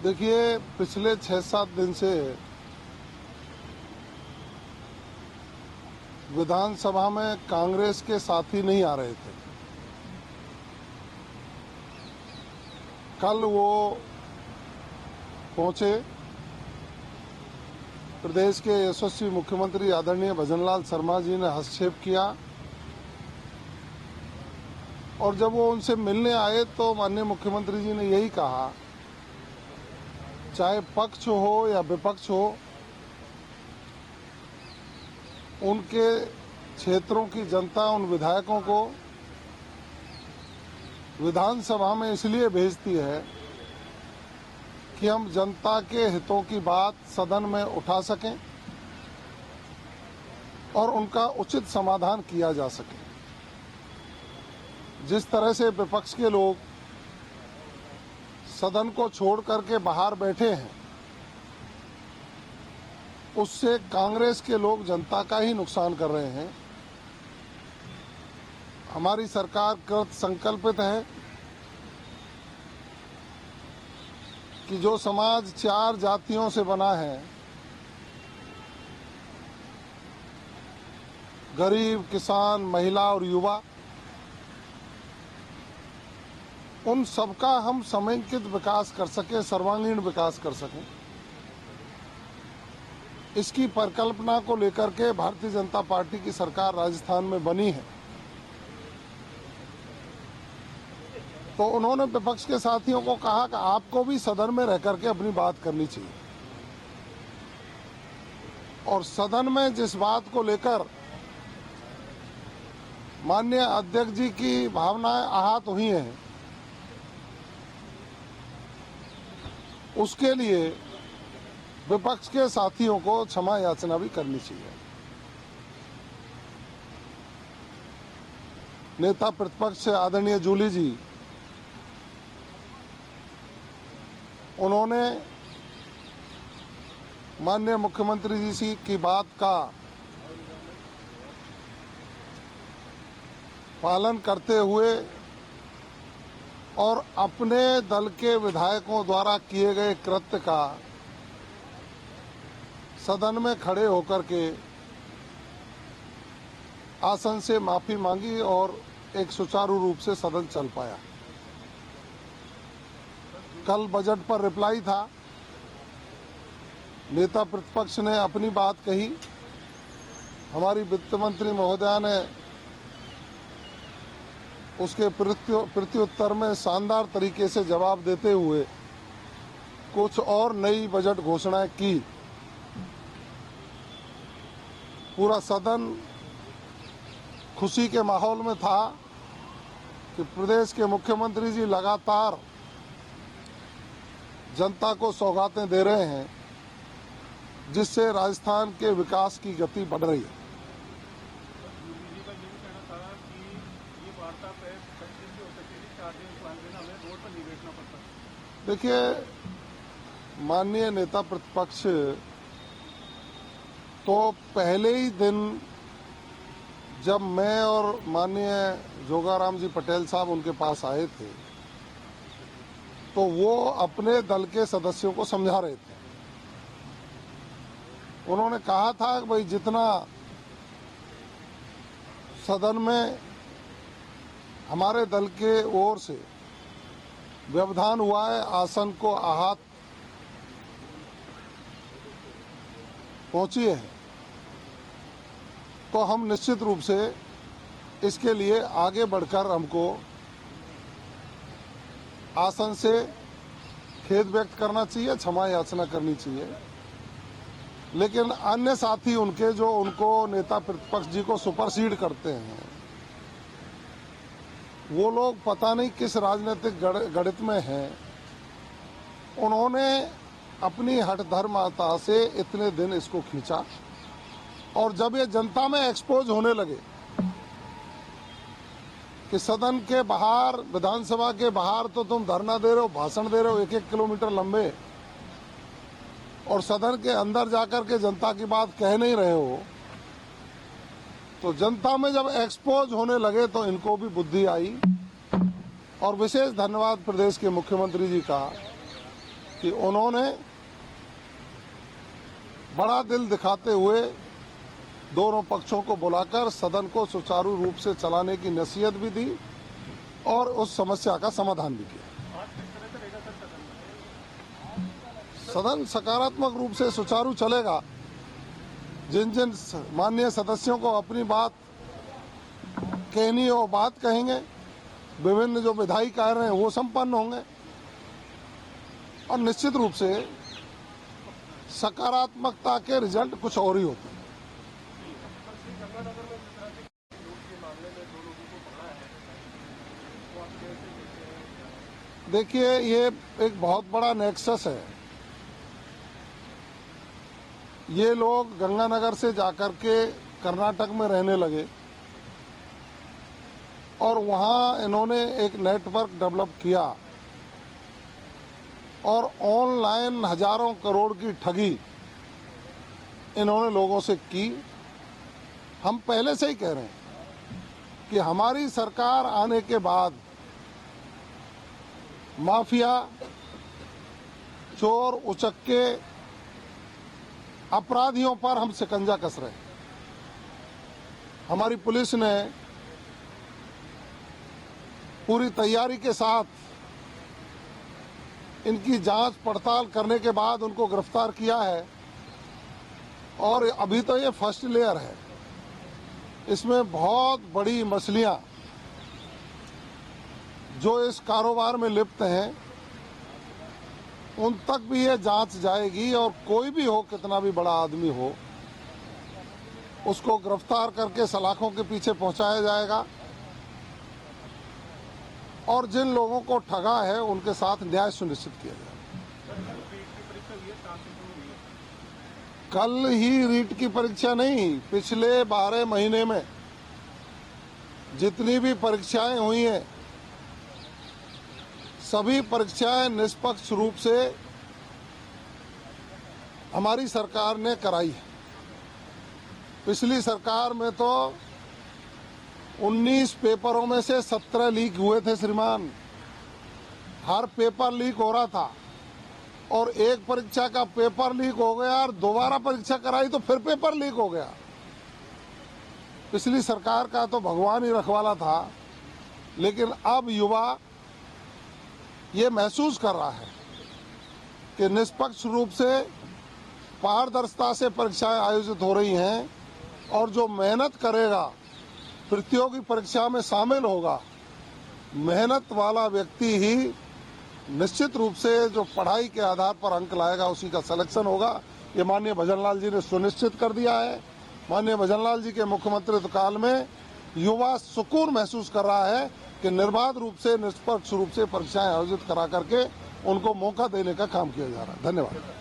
देखिए, पिछले 6-7 दिन से विधानसभा में कांग्रेस के साथी नहीं आ रहे थे। कल वो पहुंचे, प्रदेश के यशस्वी मुख्यमंत्री आदरणीय भजनलाल शर्मा जी ने हस्तक्षेप किया और जब वो उनसे मिलने आए तो माननीय मुख्यमंत्री जी ने यही कहा, चाहे पक्ष हो या विपक्ष हो, उनके क्षेत्रों की जनता उन विधायकों को विधानसभा में इसलिए भेजती है कि हम जनता के हितों की बात सदन में उठा सकें और उनका उचित समाधान किया जा सके। जिस तरह से विपक्ष के लोग सदन को छोड़ करके बाहर बैठे हैं, उससे कांग्रेस के लोग जनता का ही नुकसान कर रहे हैं। हमारी सरकार कृत संकल्पित है कि जो समाज 4 जातियों से बना है, गरीब, किसान, महिला और युवा, उन सबका हम समेकित विकास कर सकें, सर्वांगीण विकास कर सकें, इसकी परिकल्पना को लेकर के भारतीय जनता पार्टी की सरकार राजस्थान में बनी है। तो उन्होंने विपक्ष के साथियों को कहा कि आपको भी सदन में रह करके अपनी बात करनी चाहिए और सदन में जिस बात को लेकर माननीय अध्यक्ष जी की भावनाएं आहत हुई हैं, उसके लिए विपक्ष के साथियों को क्षमा याचना भी करनी चाहिए। नेता प्रतिपक्ष आदरणीय जूली जी, उन्होंने माननीय मुख्यमंत्री जी की बात का पालन करते हुए और अपने दल के विधायकों द्वारा किए गए कृत्य का सदन में खड़े होकर के आसन से माफी मांगी और एक सुचारू रूप से सदन चल पाया। कल बजट पर रिप्लाई था, नेता प्रतिपक्ष ने अपनी बात कही, हमारी वित्त मंत्री महोदया ने उसके प्रत्युत्तर में शानदार तरीके से जवाब देते हुए कुछ और नई बजट घोषणाएं की। पूरा सदन खुशी के माहौल में था कि प्रदेश के मुख्यमंत्री जी लगातार जनता को सौगातें दे रहे हैं, जिससे राजस्थान के विकास की गति बढ़ रही है। देखिए, माननीय नेता प्रतिपक्ष तो पहले ही दिन जब मैं और माननीय जोगाराम जी पटेल साहब उनके पास आए थे, तो वो अपने दल के सदस्यों को समझा रहे थे। उन्होंने कहा था कि भाई जितना सदन में हमारे दल के ओर से व्यवधान हुआ है, आसन को आहत पहुंची है, तो हम निश्चित रूप से इसके लिए आगे बढ़कर हमको आसन से खेद व्यक्त करना चाहिए, क्षमा याचना करनी चाहिए। लेकिन अन्य साथी उनके जो उनको नेता प्रतिपक्ष जी को सुपरसीड करते हैं, वो लोग पता नहीं किस राजनीतिक गणित में हैं। उन्होंने अपनी हठधर्मता से इतने दिन इसको खींचा और जब ये जनता में एक्सपोज होने लगे कि सदन के बाहर, विधानसभा के बाहर तो तुम धरना दे रहे हो, भाषण दे रहे हो 1-1 किलोमीटर लंबे, और सदन के अंदर जाकर के जनता की बात कह नहीं रहे हो, तो जनता में जब एक्सपोज होने लगे तो इनको भी बुद्धि आई। और विशेष धन्यवाद प्रदेश के मुख्यमंत्री जी का कि उन्होंने बड़ा दिल दिखाते हुए दोनों पक्षों को बुलाकर सदन को सुचारू रूप से चलाने की नसीहत भी दी और उस समस्या का समाधान भी किया। सदन सकारात्मक रूप से सुचारू चलेगा। जिन जिन माननीय सदस्यों को अपनी बात कहनी हो बात कहेंगे, विभिन्न जो विधायी कार्य हैं वो संपन्न होंगे और निश्चित रूप से सकारात्मकता के रिजल्ट कुछ और ही होते हैं। देखिए, ये एक बहुत बड़ा नेक्सस है। ये लोग गंगानगर से जाकर के कर्नाटक में रहने लगे और वहाँ इन्होंने एक नेटवर्क डेवलप किया और ऑनलाइन हजारों करोड़ की ठगी इन्होंने लोगों से की। हम पहले से ही कह रहे हैं कि हमारी सरकार आने के बाद माफिया, चोर उचक्के, अपराधियों पर हम शिकंजा कस रहे हैं। हमारी पुलिस ने पूरी तैयारी के साथ इनकी जांच पड़ताल करने के बाद उनको गिरफ्तार किया है और अभी तो ये फर्स्ट लेयर है। इसमें बहुत बड़ी मछलियां जो इस कारोबार में लिप्त हैं उन तक भी ये जांच जाएगी और कोई भी हो, कितना भी बड़ा आदमी हो, उसको गिरफ्तार करके सलाखों के पीछे पहुंचाया जाएगा और जिन लोगों को ठगा है उनके साथ न्याय सुनिश्चित किया जाएगा। कल ही रीट की परीक्षा नहीं, पिछले 12 महीने में जितनी भी परीक्षाएं हुई हैं सभी परीक्षाएं निष्पक्ष रूप से हमारी सरकार ने कराई है। पिछली सरकार में तो 19 पेपरों में से 17 लीक हुए थे श्रीमान। हर पेपर लीक हो रहा था और एक परीक्षा का पेपर लीक हो गया और दोबारा परीक्षा कराई तो फिर पेपर लीक हो गया। पिछली सरकार का तो भगवान ही रखवाला था, लेकिन अब युवा ये महसूस कर रहा है कि निष्पक्ष रूप से, पारदर्शिता से परीक्षाएं आयोजित हो रही हैं और जो मेहनत करेगा, प्रतियोगी परीक्षा में शामिल होगा, मेहनत वाला व्यक्ति ही निश्चित रूप से जो पढ़ाई के आधार पर अंक लाएगा उसी का सिलेक्शन होगा। ये माननीय भजनलाल जी ने सुनिश्चित कर दिया है। माननीय भजनलाल जी के मुख्यमंत्री काल में युवा सुकून महसूस कर रहा है कि निर्बाध रूप से, निष्पक्ष रूप से परीक्षाएं आयोजित करा करके उनको मौका देने का काम किया जा रहा है। धन्यवाद।